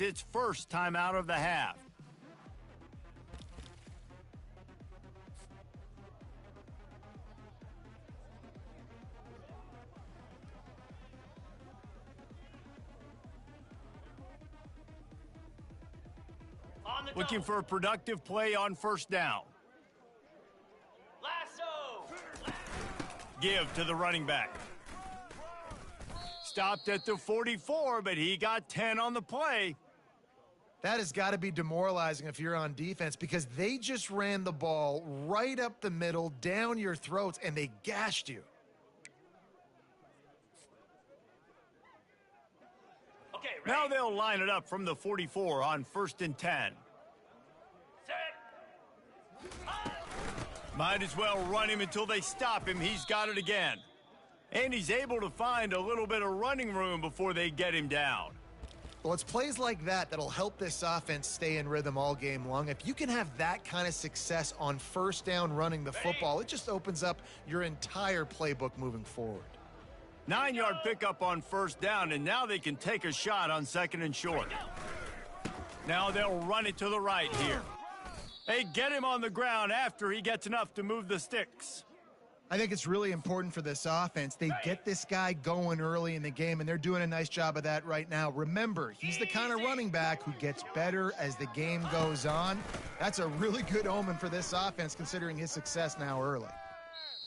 its first time out of the half. Looking for a productive play on first down. Lasso! Give to the running back. Stopped at the 44, but he got 10 on the play. That has got to be demoralizing if you're on defense because they just ran the ball right up the middle, down your throats, and they gashed you. Okay, ready. Now they'll line it up from the 44 on 1st and 10. Might as well run him until they stop him. He's got it again. And he's able to find a little bit of running room before they get him down. Well, it's plays like that that'll help this offense stay in rhythm all game long. If you can have that kind of success on first down running the football, it just opens up your entire playbook moving forward. 9-yard pickup on first down, and now they can take a shot on 2nd and short. Now they'll run it to the right here. They get him on the ground after he gets enough to move the sticks. I think it's really important for this offense. They get this guy going early in the game, and they're doing a nice job of that right now. Remember, he's the kind of running back who gets better as the game goes on. That's a really good omen for this offense, considering his success now early.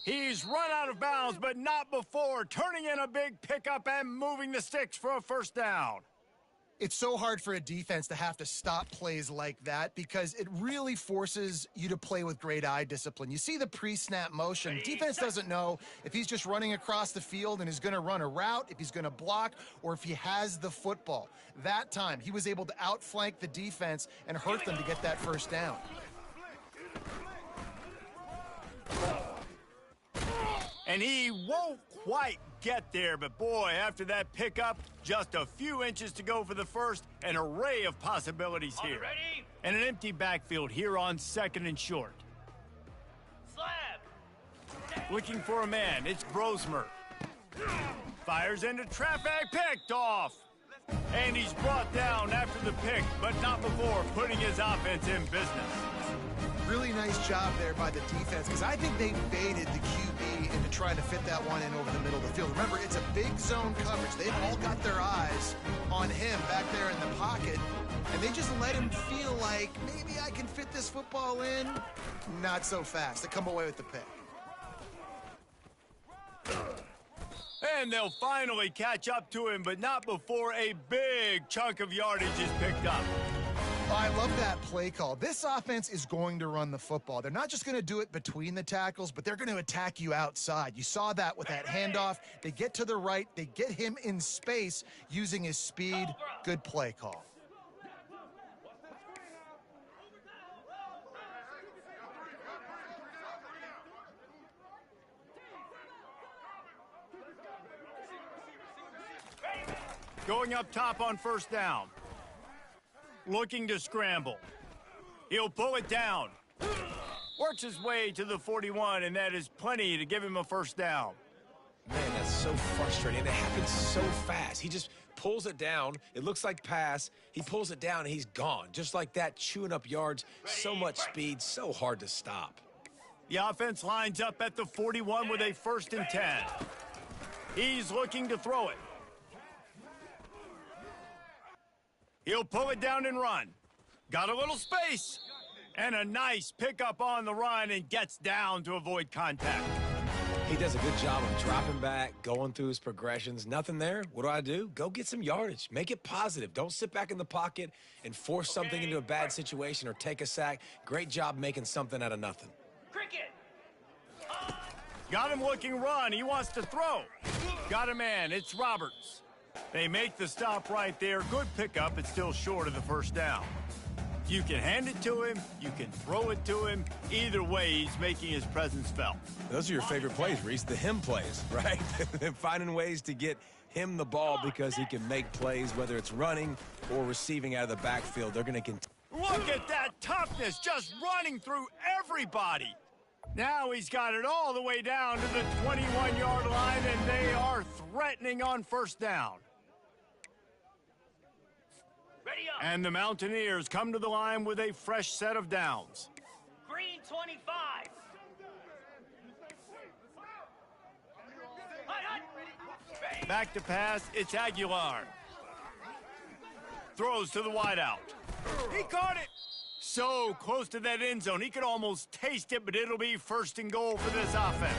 He's run out of bounds, but not before, turning in a big pickup and moving the sticks for a first down. It's so hard for a defense to have to stop plays like that because it really forces you to play with great eye discipline. You see the pre-snap motion. Defense doesn't know if he's just running across the field and is going to run a route, if he's going to block, or if he has the football. That time, he was able to outflank the defense and hurt them to get that first down. And he won't quite get there, but boy, after that pickup, just a few inches to go for the first, an array of possibilities here. Ready? And an empty backfield here on 2nd and short. Slab! Looking for a man, it's Brosmer. Fires into traffic, picked off. And he's brought down after the pick, but not before putting his offense in business. Really nice job there by the defense because I think they baited the QB into trying to fit that one in over the middle of the field. Remember, it's a big zone coverage. They've all got their eyes on him back there in the pocket, and they just let him feel like maybe I can fit this football in. Not so fast. They come away with the pick. And they'll finally catch up to him, but not before a big chunk of yardage is picked up. Oh, I love that play call. This offense is going to run the football. They're not just going to do it between the tackles, but they're going to attack you outside. You saw that with that handoff. They get to the right. They get him in space using his speed. Good play call. Going up top on first down. Looking to scramble. He'll pull it down. Works his way to the 41, and that is plenty to give him a first down. Man, that's so frustrating. It happens so fast. He just pulls it down. It looks like pass. He pulls it down, and he's gone. Just like that, chewing up yards. So much speed, so hard to stop. The offense lines up at the 41 with a 1st and 10. He's looking to throw it. He'll pull it down and run. Got a little space. And a nice pickup on the run and gets down to avoid contact. He does a good job of dropping back, going through his progressions. Nothing there. What do? Go get some yardage. Make it positive. Don't sit back in the pocket and force something into a bad situation or take a sack. Great job making something out of nothing. Cricket! Got him looking run. He wants to throw. Got a man. It's Roberts. They make the stop right there. Good pickup. It's still short of the first down. You can hand it to him. You can throw it to him. Either way, he's making his presence felt. Those are your favorite plays, Reese, the him plays, right? Finding ways to get him the ball because he can make plays, whether it's running or receiving out of the backfield. They're going to continue. Look at that toughness, just running through everybody. Now he's got it all the way down to the 21-yard line, and they are threatening on first down. Ready up. And the Mountaineers come to the line with a fresh set of downs. Green 25. Hut. Ready. Back to pass, it's Aguilar. Throws to the wideout. He caught it! So close to that end zone, he could almost taste it, but it'll be 1st and goal for this offense.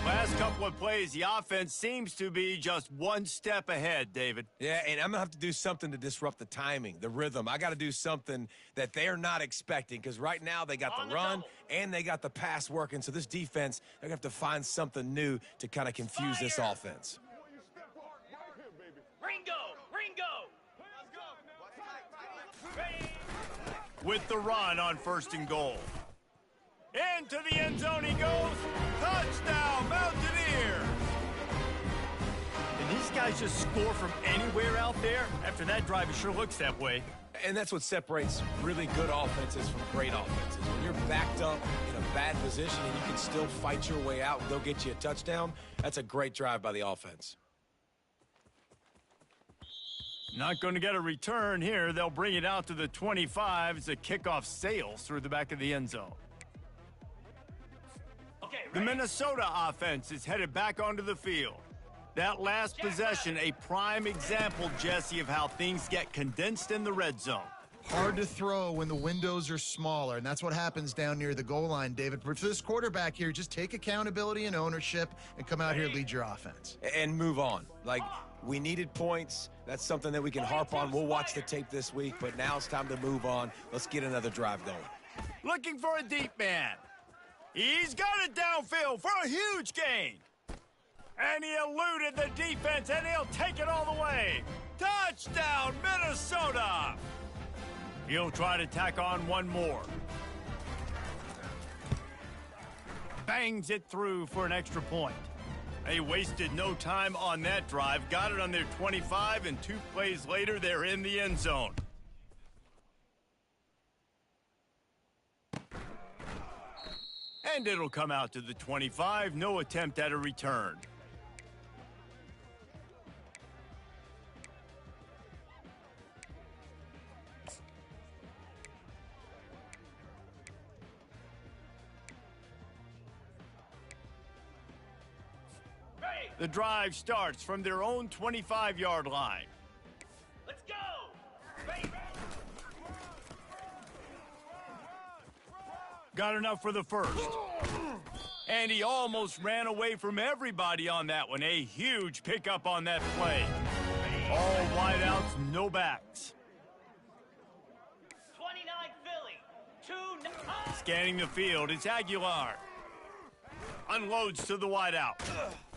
Last couple of plays, the offense seems to be just one step ahead, David. Yeah, and I'm going to have to do something to disrupt the timing, the rhythm. I got to do something that they're not expecting, because right now they got the run and they got the pass working. So this defense, they're going to have to find something new to kind of confuse this offense. Ringo. Ready. With the run on 1st and goal. Into the end zone he goes. Touchdown, Mountaineer! Did these guys just score from anywhere out there? After that drive, it sure looks that way. And that's what separates really good offenses from great offenses. When you're backed up in a bad position and you can still fight your way out and go get you a touchdown, that's a great drive by the offense. Not going to get a return here. They'll bring it out to the 25 as the kickoff sails through the back of the end zone. Okay, The ready. Minnesota offense is headed back onto the field. That last possession, a prime example, Jesse, of how things get condensed in the red zone. Hard to throw when the windows are smaller, and that's what happens down near the goal line, David. But for this quarterback here, just take accountability and ownership and come out here and lead your offense. And move on. Like, we needed points. That's something that we can harp on. We'll watch the tape this week, but now it's time to move on. Let's get another drive going. Looking for a deep man. He's got it downfield for a huge gain. And he eluded the defense, and he'll take it all the way. Touchdown, Minnesota! He'll try to tack on one more. Bangs it through for an extra point. They wasted no time on that drive. Got it on their 25, and 2 plays later, they're in the end zone. And it'll come out to the 25. No attempt at a return. Ready. The drive starts from their own 25-yard line. Let's go. Ready. Got enough for the first. And he almost ran away from everybody on that one. A huge pickup on that play. All wideouts, no backs. 29 Philly. 2. Scanning the field, it's Aguilar. Unloads to the wideout.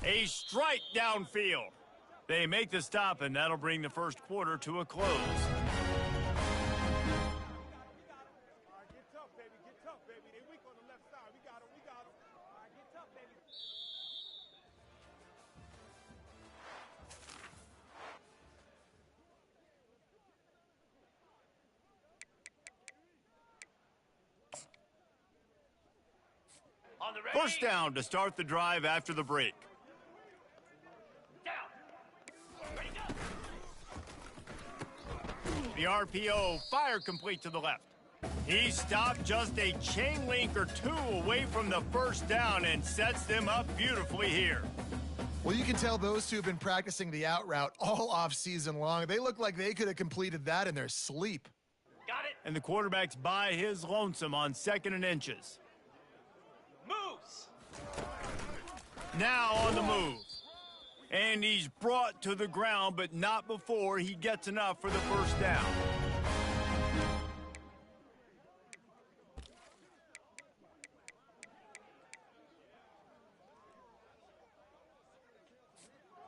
A strike downfield. They make the stop, and that'll bring the first quarter to a close. On the ready. First down to start the drive after the break. Down. Ready, go. The RPO, fire complete to the left. He stopped just a chain link or two away from the first down and sets them up beautifully here. Well, you can tell those two have been practicing the out route all off season long. They look like they could have completed that in their sleep. Got it. And the quarterback's by his lonesome on 2nd and inches. Moves. Now on the move. And he's brought to the ground, but not before he gets enough for the first down.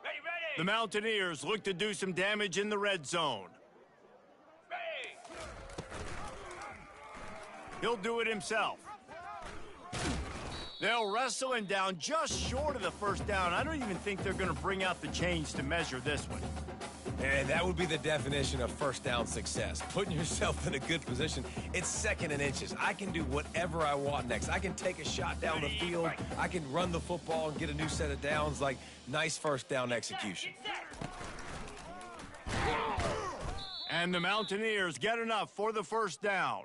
Ready. The Mountaineers look to do some damage in the red zone. Ready. He'll do it himself. They'll wrestle him down just short of the first down. I don't even think they're going to bring out the chains to measure this one. And that would be the definition of first down success. Putting yourself in a good position. It's 2nd and inches. I can do whatever I want next. I can take a shot down the field. I can run the football and get a new set of downs. Like, nice first down execution. Get set. And the Mountaineers get enough for the first down.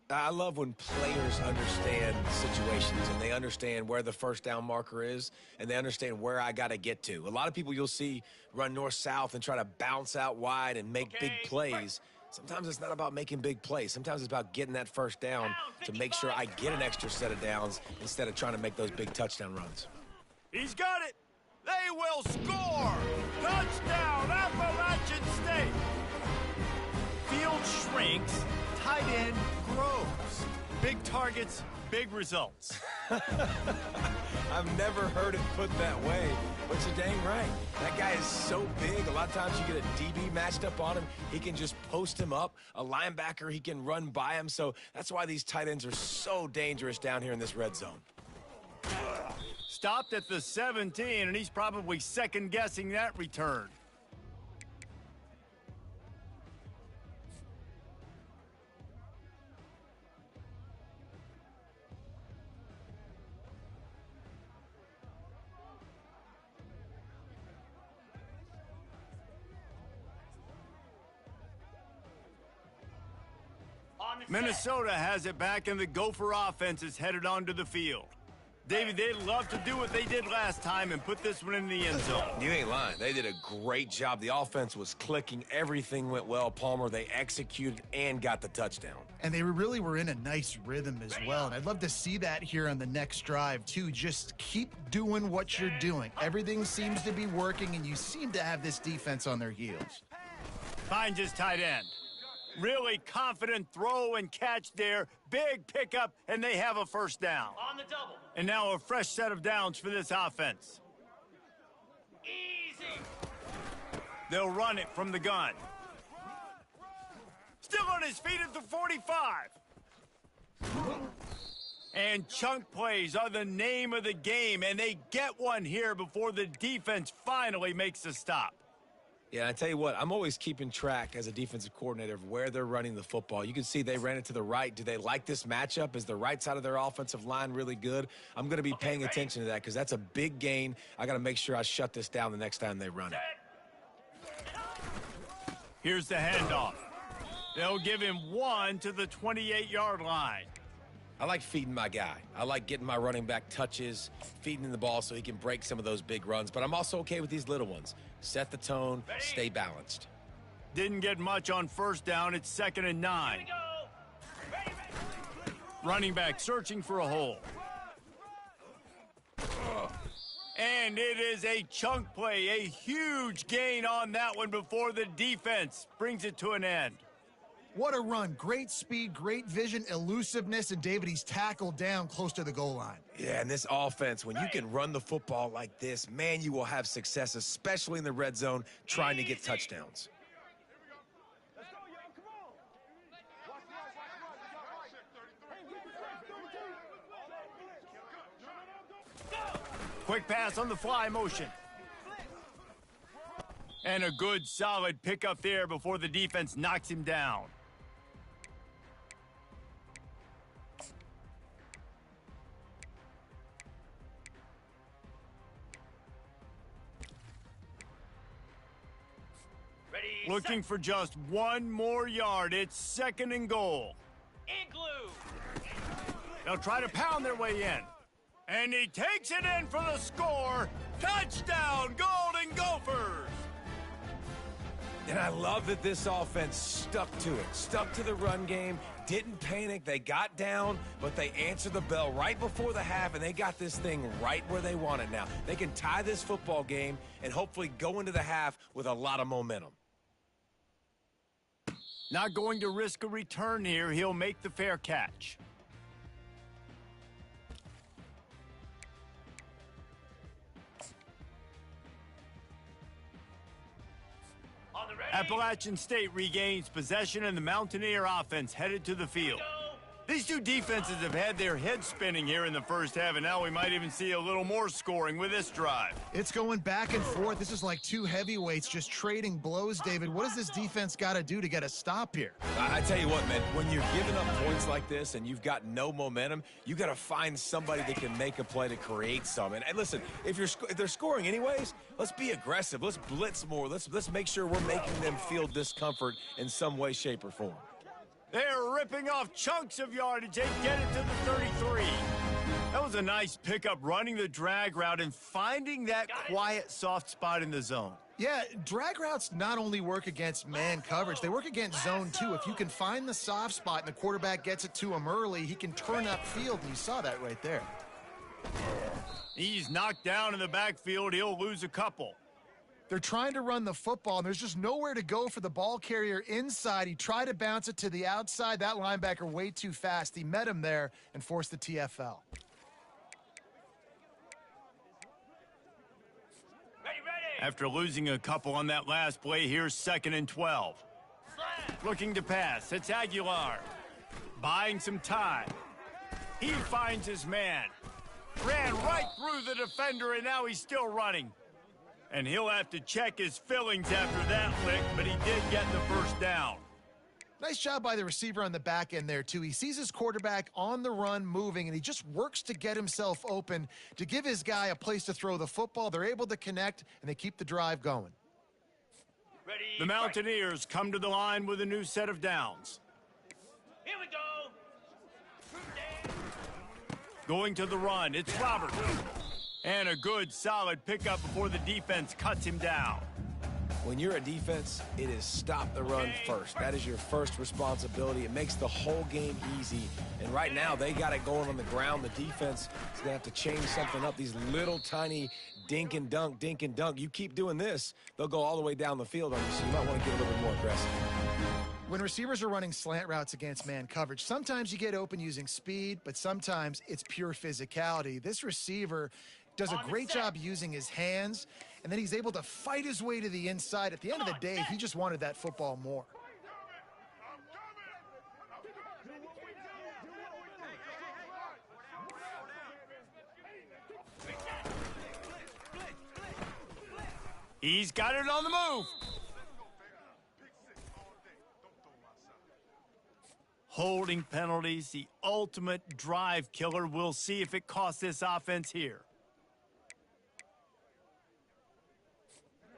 I love when players understand situations and they understand where the first down marker is and they understand where I got to get to. A lot of people you'll see run north-south and try to bounce out wide and make big plays. Sometimes it's not about making big plays. Sometimes it's about getting that first down to make sure I get an extra set of downs instead of trying to make those big touchdown runs. He's got it. They will score. Touchdown, Appalachian State. Field shrinks, tight end grows. Big targets, big results. I've never heard it put that way, but you're dang right. That guy is so big. A lot of times you get a DB matched up on him. He can just post him up. A linebacker, he can run by him. So that's why these tight ends are so dangerous down here in this red zone. Stopped at the 17, and he's probably second-guessing that return. Minnesota has it back, and the Gopher offense is headed onto the field. David, they'd love to do what they did last time and put this one in the end zone. You ain't lying. They did a great job. The offense was clicking. Everything went well. Palmer, they executed and got the touchdown. And they really were in a nice rhythm as well. And I'd love to see that here on the next drive, too. Just keep doing what you're doing. Everything seems to be working, and you seem to have this defense on their heels. Finds his tight end. Really confident throw and catch there. Big pickup, and they have a first down. On the double. And now a fresh set of downs for this offense. Easy. They'll run it from the gun. Still on his feet at the 45. And chunk plays are the name of the game, and they get one here before the defense finally makes a stop. Yeah, I tell you what, I'm always keeping track as a defensive coordinator of where they're running the football. You can see they ran it to the right. Do they like this matchup? Is the right side of their offensive line really good? I'm going to be paying attention to that because that's a big gain. I got to make sure I shut this down the next time they run it. Here's the handoff. They'll give him one to the 28-yard line. I like feeding my guy. I like getting my running back touches, feeding him the ball so he can break some of those big runs. But I'm also okay with these little ones. Set the tone, stay balanced. Didn't get much on first down. It's 2nd and 9. Here we go. Ready. Running back searching for a hole. And it is a chunk play, a huge gain on that one before the defense brings it to an end. What a run. Great speed, great vision, elusiveness, and David, he's tackled down close to the goal line. Yeah, and this offense, when you can run the football like this, man, you will have success, especially in the red zone, trying to get touchdowns. Quick pass on the fly motion. And a good, solid pickup there before the defense knocks him down. Ready. Looking Set. for just one more yard. It's 2nd and goal. Igloo. They'll try to pound their way in. And he takes it in for the score. Touchdown, Golden Gophers! And I love that this offense stuck to it, stuck to the run game, didn't panic. They got down, but they answered the bell right before the half, and they got this thing right where they want it now. They can tie this football game and hopefully go into the half with a lot of momentum. Not going to risk a return here. He'll make the fair catch. On the ready. Appalachian State regains possession, and the Mountaineer offense headed to the field. Go. These two defenses have had their heads spinning here in the first half, and now we might even see a little more scoring with this drive. It's going back and forth. This is like two heavyweights just trading blows, David. What does this defense got to do to get a stop here? I tell you what, man, when you're giving up points like this and you've got no momentum, you got to find somebody that can make a play to create some. And listen, if they're scoring anyways, let's be aggressive. Let's blitz more. Let's make sure we're making them feel discomfort in some way, shape, or form. They're ripping off chunks of yardage. They get it to the 33. That was a nice pickup, running the drag route and finding that quiet, soft spot in the zone. Yeah, drag routes not only work against man coverage, they work against zone too. If you can find the soft spot and the quarterback gets it to him early, he can turn upfield, and you saw that right there. He's knocked down in the backfield. He'll lose a couple. They're trying to run the football, and there's just nowhere to go for the ball carrier inside. He tried to bounce it to the outside. That linebacker way too fast. He met him there and forced the TFL. After losing a couple on that last play, here's 2nd and 12. Looking to pass. It's Aguilar. Buying some time. He finds his man. Ran right through the defender, and now he's still running. And he'll have to check his fillings after that lick, but he did get the first down. Nice job by the receiver on the back end there, too. He sees his quarterback on the run moving, and he just works to get himself open to give his guy a place to throw the football. They're able to connect, and they keep the drive going. The Mountaineers come to the line with a new set of downs. Here we go. Going to the run, it's Roberts. And a good, solid pickup before the defense cuts him down. When you're a defense, it is stop the run first. That is your first responsibility. It makes the whole game easy. And right now, they got it going on the ground. The defense is going to have to change something up. These little tiny dink and dunk, dink and dunk. You keep doing this, they'll go all the way down the field on you, so you might want to get a little bit more aggressive. When receivers are running slant routes against man coverage, sometimes you get open using speed, but sometimes it's pure physicality. This receiver does a great job using his hands, and then he's able to fight his way to the inside. At the end of the day, he just wanted that football more. He's got it on the move. Holding penalties, the ultimate drive killer. We'll see if it costs this offense here.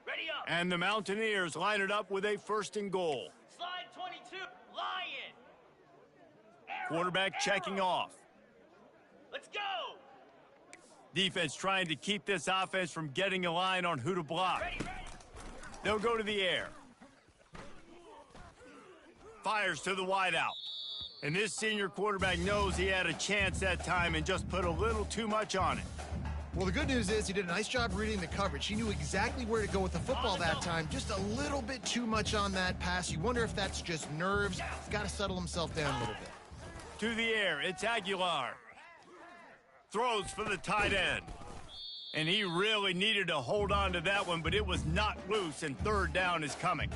Ready up. And the Mountaineers line it up with a 1st and goal. Slide 22. Lion. Arrow, Quarterback checking off. Let's go. Defense trying to keep this offense from getting a line on who to block. Ready. They'll go to the air. Fires to the wideout. And this senior quarterback knows he had a chance that time and just put a little too much on it. Well, the good news is he did a nice job reading the coverage. He knew exactly where to go with the football that time. Just a little bit too much on that pass. You wonder if that's just nerves. He's got to settle himself down a little bit. To the air, it's Aguilar. Throws for the tight end. And he really needed to hold on to that one, but it was not loose, and 3rd down is coming.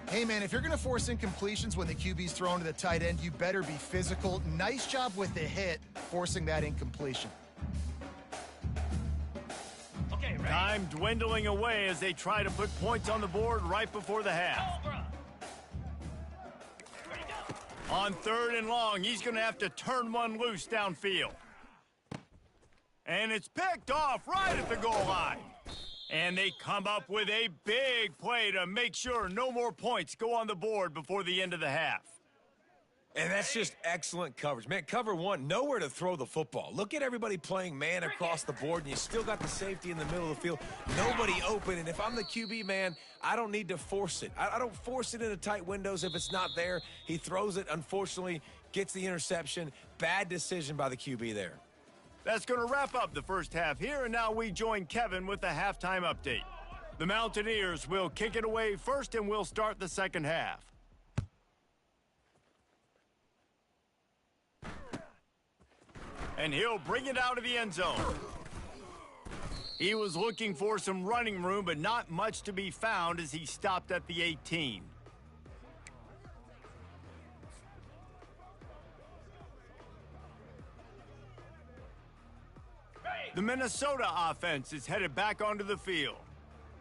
Hey, man, if you're going to force incompletions when the QB's thrown to the tight end, you better be physical. Nice job with the hit, forcing that incompletion. Okay, ready. Time dwindling away as they try to put points on the board right before the half. Cobra. Ready, go. On 3rd and long, he's going to have to turn one loose downfield. And it's picked off right at the goal line. And they come up with a big play to make sure no more points go on the board before the end of the half. And that's just excellent coverage. Man, cover one, nowhere to throw the football. Look at everybody playing man across the board, and you still got the safety in the middle of the field. Nobody open, and if I'm the QB, man, I don't need to force it. I don't force it into tight windows if it's not there. He throws it, unfortunately, gets the interception. Bad decision by the QB there. That's going to wrap up the first half here, and now we join Kevin with the halftime update. The Mountaineers will kick it away first, and we'll start the second half. And he'll bring it out of the end zone. He was looking for some running room, but not much to be found as he stopped at the 18. The Minnesota offense is headed back onto the field.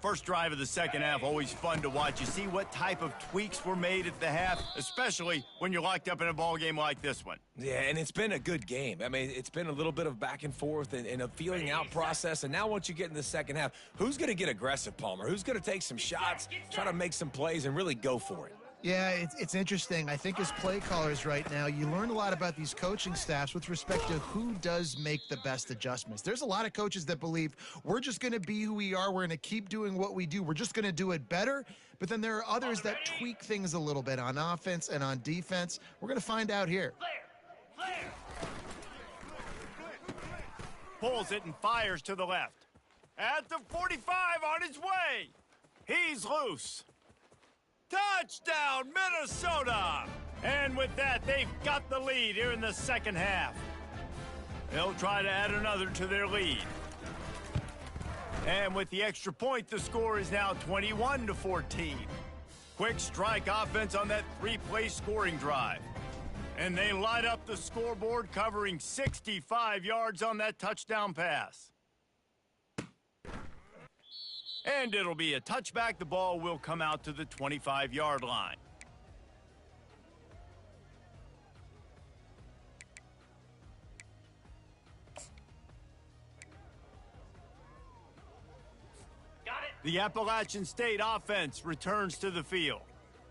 First drive of the second half, always fun to watch. You see what type of tweaks were made at the half, especially when you're locked up in a ball game like this one. Yeah, and it's been a good game. I mean, it's been a little bit of back and forth and a feeling out process. And now once you get in the second half, who's going to get aggressive, Palmer? Who's going to take some shots, try to make some plays, and really go for it? Yeah, it's interesting. I think as play callers right now, you learn a lot about these coaching staffs with respect to who does make the best adjustments. There's a lot of coaches that believe we're just going to be who we are. We're going to keep doing what we do. We're just going to do it better. But then there are others that tweak things a little bit on offense and on defense. We're going to find out here. Pulls it and fires to the left. At the 45 on his way. He's loose. Touchdown, Minnesota! And with that, they've got the lead here in the second half. They'll try to add another to their lead. And with the extra point, the score is now 21-14. Quick strike offense on that three-play scoring drive. And they light up the scoreboard, covering 65 yards on that touchdown pass. And it'll be a touchback. The ball will come out to the 25-yard line. Got it. The Appalachian State offense returns to the field.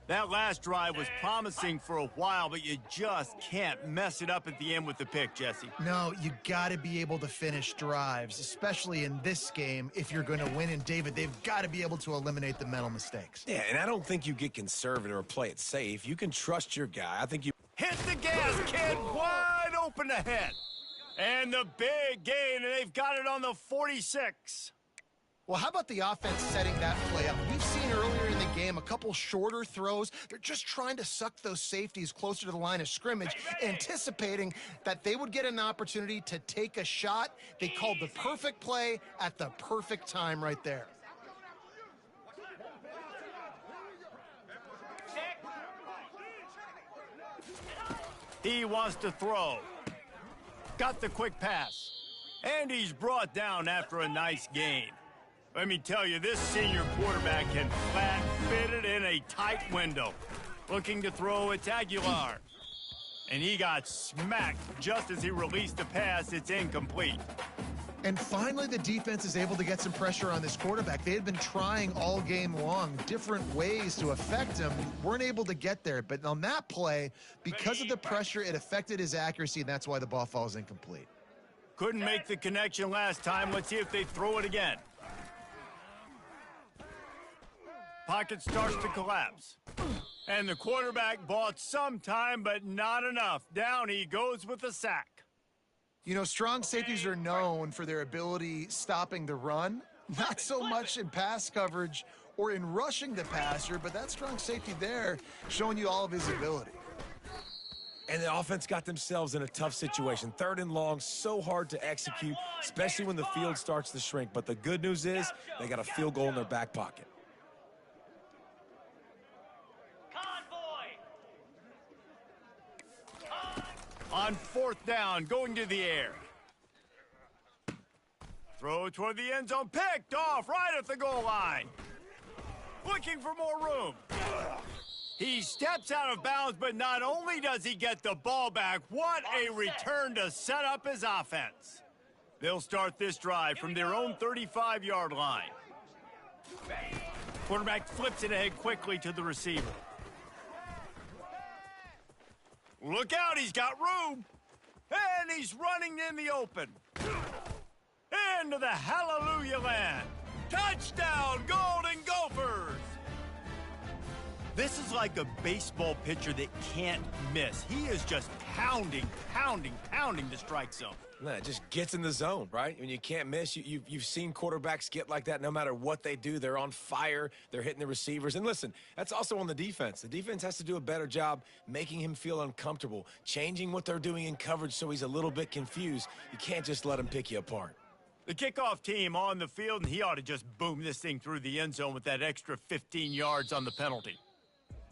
That last drive was promising for a while, but you just can't mess it up at the end with the pick, Jesse. No, you got to be able to finish drives, especially in this game. If you're going to win, and David, they've got to be able to eliminate the mental mistakes. Yeah, and I don't think you get conservative or play it safe. You can trust your guy. I think you Hit the gas, kid, wide open ahead. And the big gain, and they've got it on the 46. Well, how about the offense setting that play up? We've seen earlier in the game a couple shorter throws. They're just trying to suck those safeties closer to the line of scrimmage, anticipating that they would get an opportunity to take a shot. They called the perfect play at the perfect time right there. He wants to throw. Got the quick pass. And he's brought down after a nice gain. Let me tell you, this senior quarterback can flat fit it in a tight window. Looking to throw, it's Aguilar. And he got smacked just as he released the pass. It's incomplete. And finally, the defense is able to get some pressure on this quarterback. They had been trying all game long, different ways to affect him. Weren't able to get there. But on that play, because of the pressure, it affected his accuracy, and that's why the ball falls incomplete. Couldn't make the connection last time. Let's see if they throw it again. Pocket starts to collapse. And the quarterback bought some time, but not enough. Down he goes with a sack. You know, strong safeties are known for their ability stopping the run, not so much in pass coverage or in rushing the passer, but that strong safety there showing you all of his ability. And the offense got themselves in a tough situation. 3rd and long, so hard to execute, especially when the field starts to shrink. But the good news is they got a field goal in their back pocket. On 4th down, going to the air. Throw toward the end zone, picked off right at the goal line. Looking for more room. He steps out of bounds, but not only does he get the ball back, what a return to set up his offense. They'll start this drive from their own 35-yard line. Quarterback flips it ahead quickly to the receiver. Look out, he's got room. And he's running in the open. Into the hallelujah land. Touchdown, Golden Gophers! This is like a baseball pitcher that can't miss. He is just pounding the strike zone. No, it just gets in the zone, right? When you can't miss, you've seen quarterbacks get like that no matter what they do. They're on fire. They're hitting the receivers. And listen, that's also on the defense. The defense has to do a better job making him feel uncomfortable, changing what they're doing in coverage so he's a little bit confused. You can't just let him pick you apart. The kickoff team on the field, and he ought to just boom this thing through the end zone with that extra 15 yards on the penalty.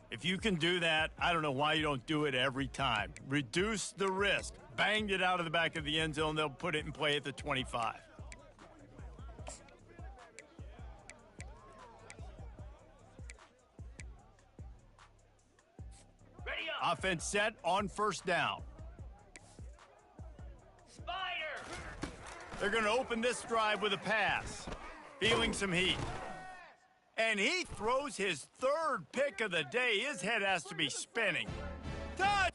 If you can do that, I don't know why you don't do it every time. Reduce the risk. Banged it out of the back of the end zone. They'll put it in play at the 25. Offense set on first down. Spider! They're going to open this drive with a pass. Feeling some heat. And he throws his third pick of the day. His head has to be spinning. Touch!